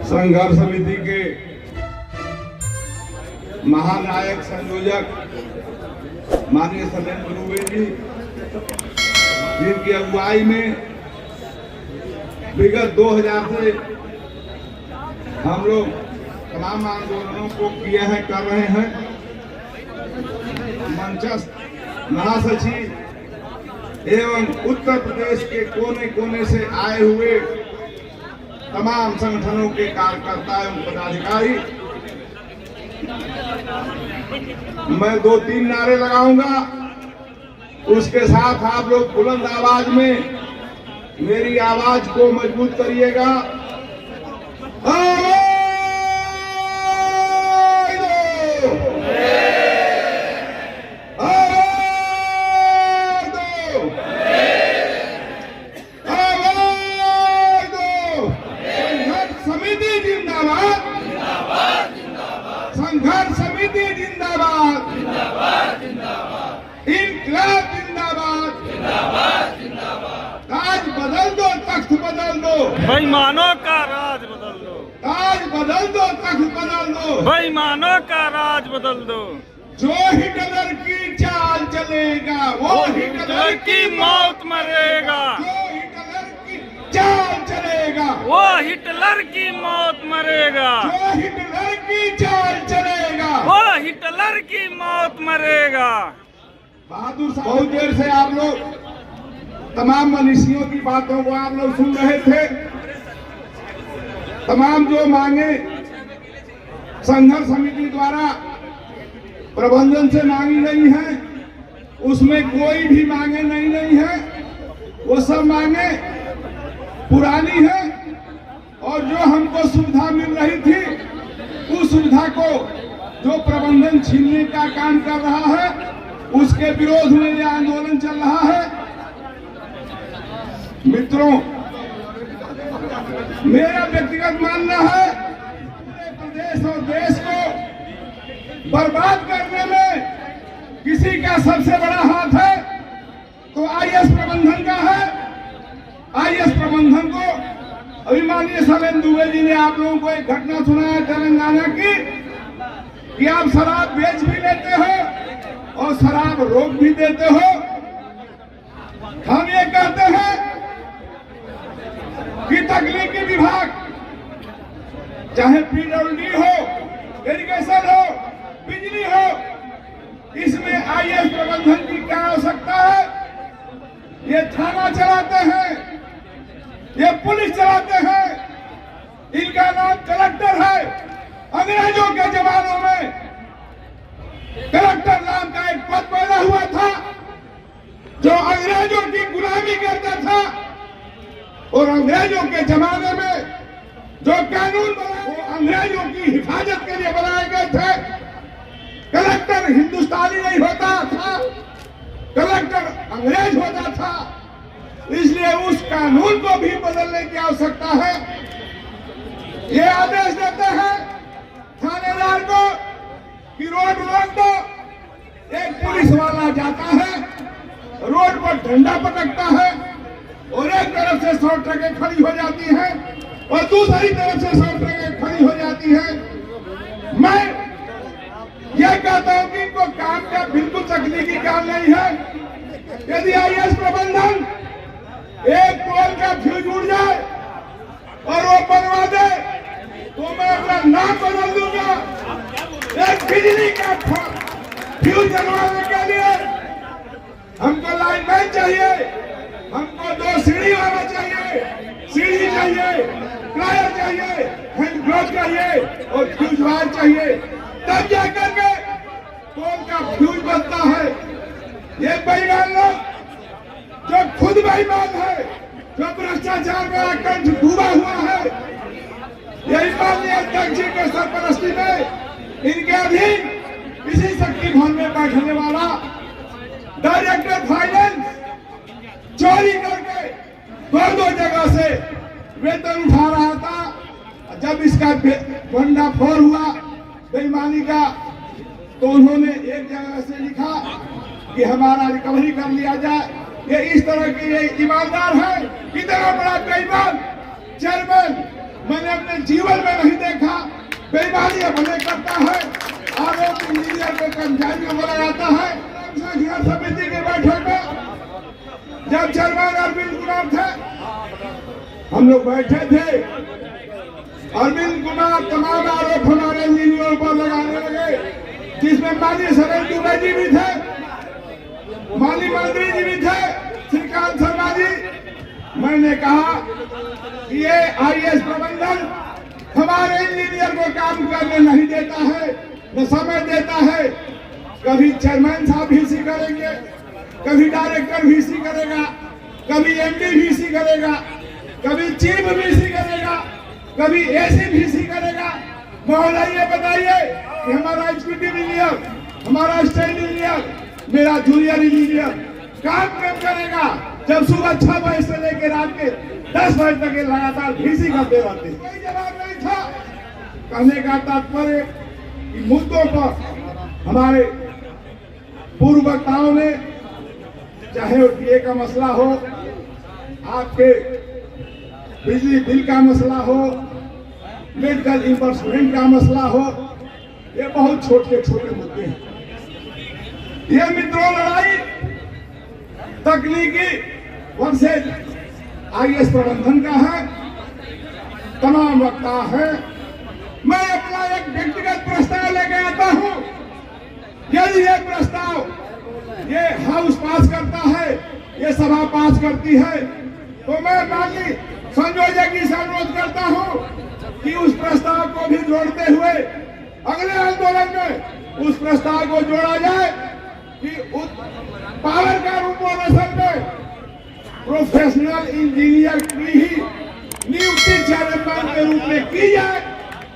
संघर्ष समिति के महानायक संयोजक माननीय शैलेंद्र दुबे जी, जिनकी अगुवाई में विगत 2000 से हम लोग तमाम आंदोलनों को किए हैं, कर रहे हैं। मंचस्थ महासचिव एवं उत्तर प्रदेश के कोने कोने से आए हुए तमाम संगठनों के कार्यकर्ता एवं पदाधिकारी, मैं 2-3 नारे लगाऊंगा, उसके साथ आप लोग बुलंद आवाज में मेरी आवाज को मजबूत करिएगा। संघर्ष समिति जिंदाबाद, इंकलाब जिंदाबाद, ताज बदल दो, तख्त बदल दो, बेईमानों का राज बदल दो, ताज बदल दो, तख्त बदल दो, बेईमानों का राज बदल दो। जो हिटलर की चाल चलेगा वो हिटलर की मौत मरेगा, जो हिटलर की चाल चलेगा वो हिटलर की मौत मरेगा, जो हिटलर की चाल चलेगा वो हिटलर की मौत मरेगा। बहादुर साहब, बहुत देर से आप लोग तमाम मनीषियों की बातों को आप लोग सुन रहे थे। तमाम जो मांगे संघर्ष समिति द्वारा प्रबंधन से मांगी गई है, उसमें कोई भी मांगे नहीं है। वो सब मांगे पुरानी है, और जो हमको सुविधा मिल रही थी उस सुविधा को जो प्रबंधन छीनने का काम कर रहा है, उसके विरोध में यह आंदोलन चल रहा है। मित्रों, मेरा व्यक्तिगत मानना है, प्रदेश और देश को बर्बाद करने में किसी का सबसे बड़ा हाथ है तो आईएएस प्रबंधन का है। आईएएस प्रबंधन को अभी माननीय शैलेंद्र दुबे जी ने आप लोगों को एक घटना सुनाया तेलंगाना की, कि आप शराब बेच भी लेते हो और शराब रोक भी देते हो। हम ये कहते हैं कि तकनीकी विभाग, चाहे पीडब्ल्यूडी हो, इरिगेशन हो, बिजली हो, इसमें आईएएस प्रबंधन की क्या आवश्यकता है? ये थाना चलाते हैं, ये पुलिस चलाते हैं, इनका नाम कलेक्टर है। अंग्रेजों के जमानों में कलेक्टर नाम का एक पद पैदा हुआ था जो अंग्रेजों की गुलामी करता था, और अंग्रेजों के जमाने में जो कानून बना वो अंग्रेजों की हिफाजत के लिए बनाए गए थे। कलेक्टर हिंदुस्तानी नहीं होता था, कलेक्टर अंग्रेज होता था। इसलिए उस कानून को भी बदलने की आवश्यकता है। ये आदेश देते हैं थानेदार को कि रोड रोक दो। एक पुलिस वाला जाता है, रोड पर झंडा पकड़ता है, और एक तरफ से 100 ट्रकें खड़ी हो जाती हैं और दूसरी तरफ से 100 ट्रकें खड़ी हो जाती हैं। मैं यह कहता हूं कि इनको काम का बिल्कुल तकनीकी काम नहीं है। यदि आईएएस प्रबंधन एक पोल का फ्यूज उड़ जाए और वो बनवा दे तो मैं अपना नाम बदल दूंगा। एक बिजली का फ्यूज बनवाने के लिए हमको लाइनमैन चाहिए, हमको 2 सीढ़ी वाला चाहिए, सीढ़ी चाहिए, प्लायर चाहिए, हैंड ग्लोव चाहिए और फ्यूज वायर चाहिए, तब जाकर के पोल का फ्यूज बनता है। ये बेईमान लोग जो खुद बेईमान है, जो भ्रष्टाचार में कंठ डूबा हुआ है, यही माननीय अध्यक्ष जी के सरपरस्ती में इनके अधीन इसी शक्ति भवन में बैठने वाला डायरेक्टर फाइनेंस चोरी करके 2 जगह से वेतन उठा रहा था। जब इसका भंडाफोड़ हुआ बेईमानी का, तो उन्होंने एक जगह से लिखा कि हमारा रिकवरी कर लिया जाए। ये इस तरह के ये ईमानदार है, इतना बड़ा बेईमान चेयरमैन मैंने अपने जीवन में नहीं देखा। बेईमानी अपने करता है, आरोप इंजीनियर को कर्मचारियों को लगाता है। समिति की बैठक में जब चेयरमैन अरविंद कुमार थे, हम लोग बैठे थे। अरविंद कुमार तमाम आरोप हमारे इंजीनियरों पर लगाने लगे, जिसमें माननीय सरेन दुबे जी भी थे, माली मंत्री जी भी थे, श्रीकांत शर्मा जी। मैंने कहा कि ये आईएएस प्रबंधन हमारे इंजीनियर को काम करने नहीं देता है, न समय देता है। कभी चेयरमैन साहब वीसी करेंगे, कभी डायरेक्टर वीसी करेगा, कभी एमडी वीसी करेगा, कभी चीफ वीसी करेगा, कभी एसी वीसी करेगा। महोदय ये बताइए कि हमारा एग्जीक्यूटिव इंजीनियर, हमारा स्टेट इंजीनियर, मेरा जूनियर इंजीनियर काम कब करेगा, जब सुबह 6 बजे से लेकर रात के 10 बजे तक ये लगातार वीसी करते रहते। कोई जवाब नहीं था। कहने का तात्पर्य कि मुद्दों पर हमारे पूर्व वक्ताओं ने, चाहे वो टीए का मसला हो, आपके बिजली बिल का मसला हो, मेडिकल इन्वेस्टमेंट का मसला हो, ये बहुत छोटे छोटे मुद्दे हैं। ये मित्रों लड़ाई तकनीकी वर्सेज आईएएस प्रबंधन का है। तमाम वक्ता है। मैं अपना एक व्यक्तिगत प्रस्ताव लेके आता हूं। यदि ये प्रस्ताव ये हाउस पास करता है, ये सभा पास करती है, तो मैं माननीय संयोजक जी से अनुरोध करता हूं कि उस प्रस्ताव को भी जोड़ते हुए अगले आंदोलन में उस प्रस्ताव को जोड़ा जाए कि पावर कॉर्पोरेशन में प्रोफेशनल इंजीनियर की ही नियुक्ति चेयरमैन के रूप में की जाए।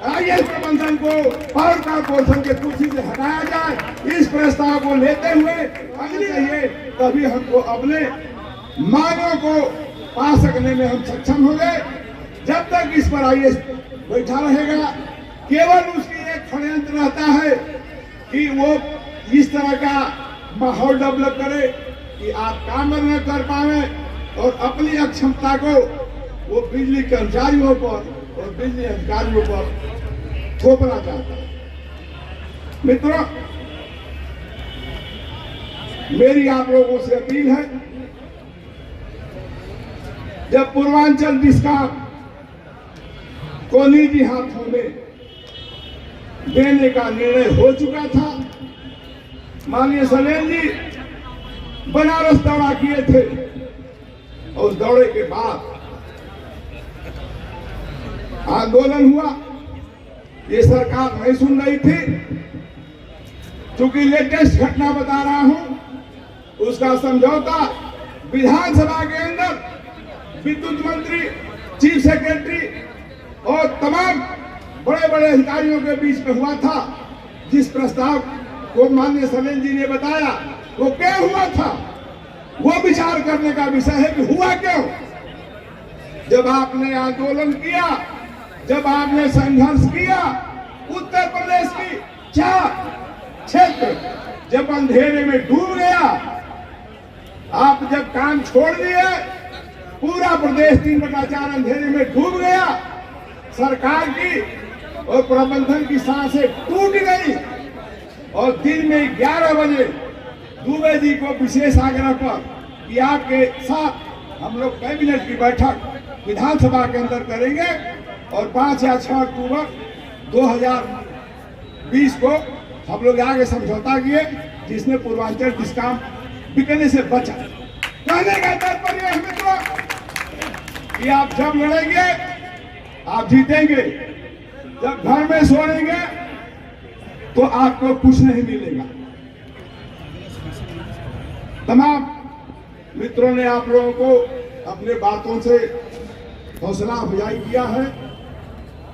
आईएएस प्रबंधन को पावर कॉर्पोरेशन के कुर्सी से हटाया जाए। इस प्रस्ताव को लेते हुए अगली चाहिए, तभी हमको अपने मांगों को पा सकने में हम सक्षम होंगे। जब तक इस पर आईएएस बैठा रहेगा, केवल उसकी एक षड्यंत्र रहता है कि वो इस तरह का माहौल डेवलप करे कि आप काम न कर पाए और अपनी अक्षमता को वो बिजली कर्मचारियों पर और बिजली अधिकारियों पर थोपना चाहता है। मित्रों, मेरी आप लोगों से अपील है, जब पूर्वांचल डिस्कॉम को निजी हाथों में देने का निर्णय हो चुका था, माननीय सलेन जी बनारस दौरा किए थे और उस दौरे के बाद आंदोलन हुआ। ये सरकार नहीं सुन रही थी। चूंकि लेटेस्ट घटना बता रहा हूं, उसका समझौता विधानसभा के अंदर विद्युत मंत्री, चीफ सेक्रेटरी और तमाम बड़े बड़े अधिकारियों के बीच में हुआ था। जिस प्रस्ताव को माननीय सलेन जी ने बताया वो क्या हुआ था, वो विचार करने का विषय है कि हुआ क्यों। जब आपने आंदोलन किया, जब आपने संघर्ष किया, उत्तर प्रदेश की 4 क्षेत्र जब अंधेरे में डूब गया, आप जब काम छोड़ दिए, पूरा प्रदेश 3/4 अंधेरे में डूब गया, सरकार की और प्रबंधन की सांसें टूट गई और दिन में 11 बजे दुबे जी को विशेष आग्रह पर कि आपके साथ हम लोग कैबिनेट की बैठक विधानसभा के अंदर करेंगे और 5 या 6 अक्टूबर 2020 को हम लोग आगे समझौता किए, जिसमें पूर्वांचल डिस्कॉम बिकने से बचा। कहने का तात्पर्य है मित्रों कि आप जब लड़ेंगे आप जीतेंगे, जब घर में सोएंगे तो आपको कुछ नहीं मिलेगा। तमाम मित्रों ने आप लोगों को अपने बातों से हौसला अफजाई किया है।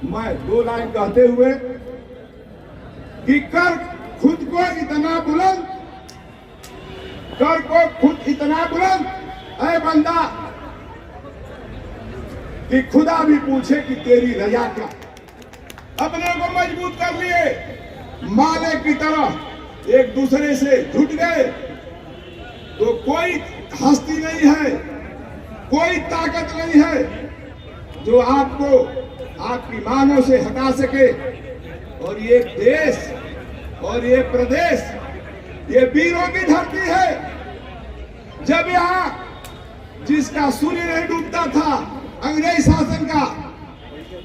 मैं 2 लाइन कहते हुए कि कर खुद को इतना बुलंद, कर को खुद इतना बुलंद ऐ बंदा कि खुदा भी पूछे कि तेरी रजा क्या। अपने को मजबूत कर लिए, माले की तरह एक दूसरे से जुट गए तो कोई हस्ती नहीं है, कोई ताकत नहीं है जो आपको आपकी मांगों से हटा सके और ये देश और ये प्रदेश ये वीरों की धरती है। जब यहाँ जिसका सूर्य नहीं डूबता था अंग्रेज शासन का,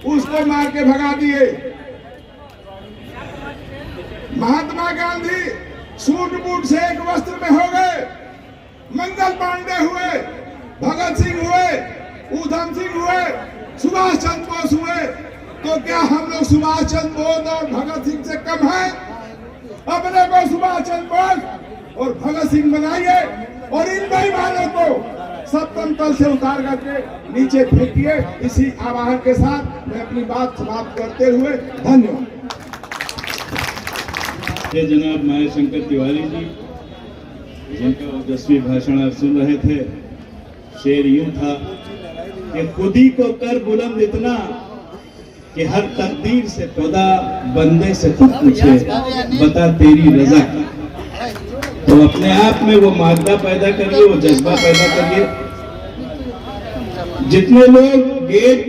उसको मार के भगा दिए। महात्मा गांधी सूट बूट से एक वस्त्र में हो गए, मंगल पांडे हुए, भगत सिंह हुए, ऊधम सिंह हुए, सुभाष चंद्र बोस हुए। तो क्या हम लोग सुभाष चंद्र बोस और भगत सिंह से कम हैं? अपने को सुभाष चंद्र बोस और भगत सिंह बनाइए और इन बेईमानों को सप्तम तल से उतार करके नीचे फेंकिए। इसी आह्वान के साथ मैं अपनी बात समाप्त करते हुए धन्यवाद। जनाब मायाशंकर तिवारी जी, जिनका ओजस्वी भाषण आप सुन रहे थे, शेर यूं था कि खुदी को कर बुलंद इतना कि हर तकदीर से खुदा बंदे से खुद पूछे बता तेरी रजा। तो अपने आप में वो मादा पैदा करिए, वो जज्बा पैदा करिए। जितने लोग गेट